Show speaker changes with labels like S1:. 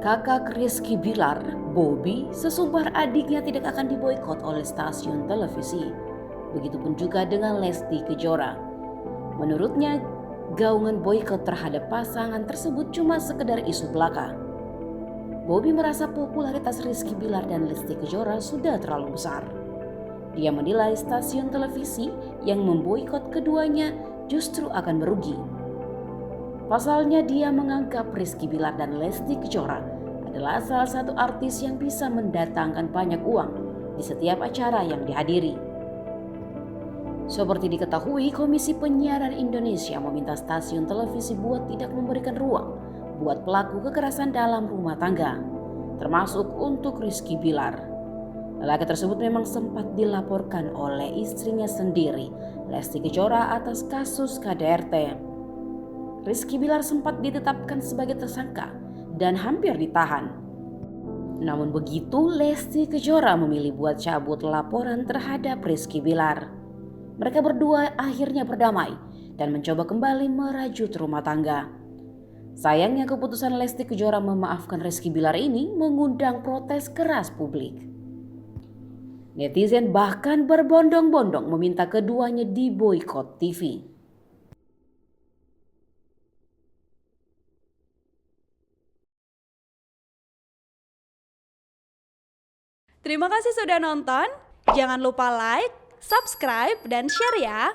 S1: Kakak Rizky Bilar, Bobby, sesumbar adiknya tidak akan diboikot oleh stasiun televisi. Begitupun juga dengan Lesti Kejora. Menurutnya, gaungan boikot terhadap pasangan tersebut cuma sekedar isu belaka. Bobby merasa popularitas Rizky Bilar dan Lesti Kejora sudah terlalu besar. Dia menilai stasiun televisi yang memboikot keduanya justru akan merugi. Pasalnya dia menganggap Rizky Bilar dan Lesti Kejora adalah salah satu artis yang bisa mendatangkan banyak uang di setiap acara yang dihadiri. Seperti diketahui, Komisi Penyiaran Indonesia meminta stasiun televisi buat tidak memberikan ruang buat pelaku kekerasan dalam rumah tangga, termasuk untuk Rizky Bilar. Lelaki tersebut memang sempat dilaporkan oleh istrinya sendiri, Lesti Kejora, atas kasus KDRT. Rizky Bilar sempat ditetapkan sebagai tersangka dan hampir ditahan. Namun begitu, Lesti Kejora memilih buat cabut laporan terhadap Rizky Bilar. Mereka berdua akhirnya berdamai dan mencoba kembali merajut rumah tangga. Sayangnya keputusan Lesti Kejora memaafkan Rizky Bilar ini mengundang protes keras publik. Netizen bahkan berbondong-bondong meminta keduanya diboikot TV.
S2: Terima kasih sudah nonton. Jangan lupa like, subscribe, dan share ya.